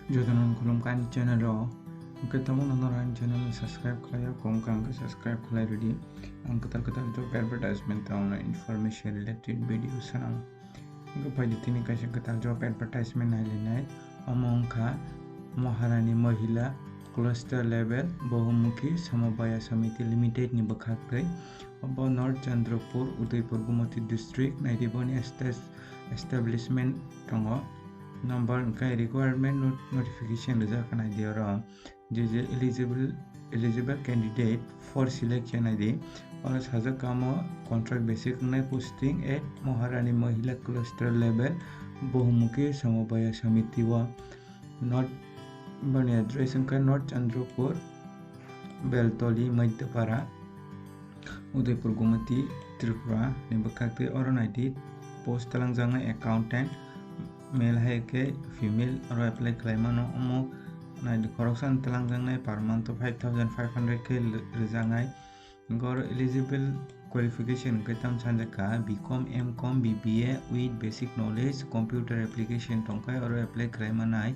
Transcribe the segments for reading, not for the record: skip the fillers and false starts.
Jodonan Khulumkha channel ro ketemu nonoran channel subscribe khlaya Khulumkha angka subscribe khlai ready ang ketal job advertisement tauna information related video sanam angka pajitini kaisa ketal job advertisement nailinai amongkha Maharani Mahila cluster level Bahumukhi Samabaya Samiti Limited ni bakhakai abo North Chandrapur Udaipur Gumati district naidiboni establishment tongo number kai requirement notification result kan idea ro je eligible candidate for selection id और साजा काम contract basic नई posting at Maharani Mahila cluster level बहुमुखी समवाय समिति व not बने address का North Chandrapur बेलतोली मध्यपारा Udaipur गुमती Tripura ने बखाते और नाइटी पोस्ट तलंगजांग accountant male hai ke female aro apply claimano omo na correction telangjang per month 5500 ke rejangai gor eligible qualification ke tam sanjaka bcom mcom bba with basic knowledge computer application tongkai aro apply claimanai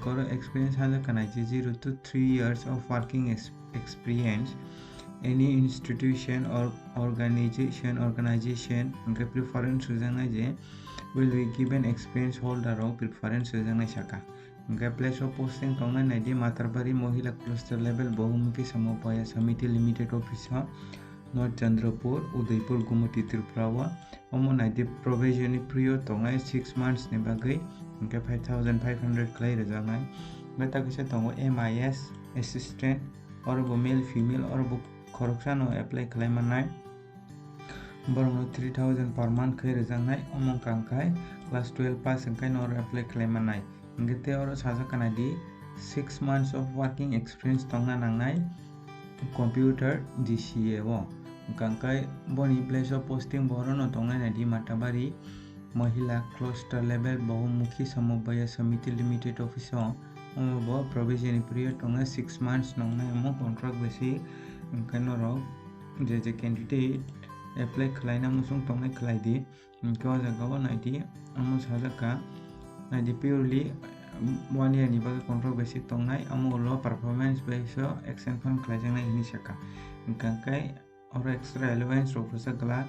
gor experience sanjaka nai 0 to 3 years of working experience any institution or organization ke preference rejangai je will be given experience holder of preference rejangai saka place of posting tonga naidi matarbari mohila cluster level bahumukhi samavaya samiti limited office North Chandrapur Udaipur Gumati Tripura wa omo naidi provisionary period tonga 6 months ne bagai 5500 klai rejangai gata kisa tongo MIS assistant or male female or correction or apply claim manai Borong 3000 per month khay rejangai omong kangkai class 12 pass engkai nor apply claim manai ngete oro saja kanadi 6 months of working experience tonga nangai computer GCA wo kangkai boni place of posting borono tonga nadi matabari mahila cluster level bahumukhi samavaya samiti limited office bo provisionary period tonga 6 months nongnai mo contract basic engkai noro je candidate apply khlaina musung tongnai khlaidi ko jagao naidi amu sajaka naidi purely 1 year ni baga contract basic tongnai amu low performance based extension khlaijana ini saka kai or extra allowance professor galak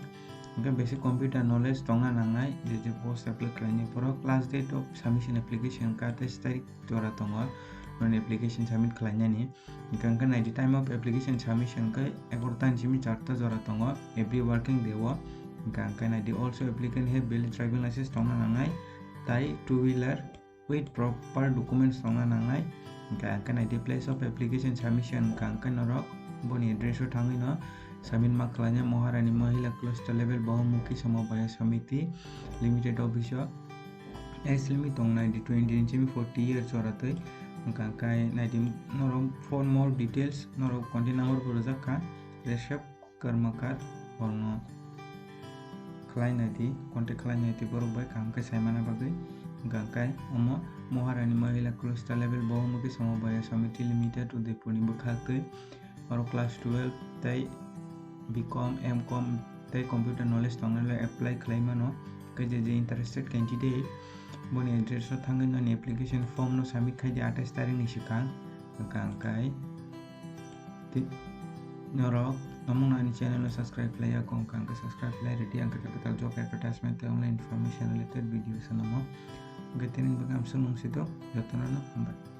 basic computer knowledge tonga nangai je post apply khlaini poro class date of submission application ka 23 tarik tora tonga non application submit khlaina ni kankan at the time of application submission kai ekortan jimi charta jora tongo every working day wo kankan at also applicant have valid driving license tonga nangai tai two wheeler with proper documents tonga nangai kankan at the place of application submission kankan norok boni address o thangi no submit ma khlanya Maharani Mahila cluster level bahumukhi samavaya samiti limited office age limit tong 20 inch 40 years oratoi kai naidi noro for more details noro contact number projaka resep karmakar orno client naidi contact client naidi borobai kam kai saimana bagai kai omo Maharani Mahila cluster level bahumukhi samavaya samiti limited Udaipur ni bakhakai oro class 12 tai bcom mcom tai computer knowledge tongnala apply claimano kai je interested candidate boni address o thangin no application form no submit khai 28 tarik ni sikang kangkai norok namung nani channel no subscribe playa kong kangkai subscribe play ready ang kata job advertisement online information related video sanamo getening bagam sunung situ jotana no Hambai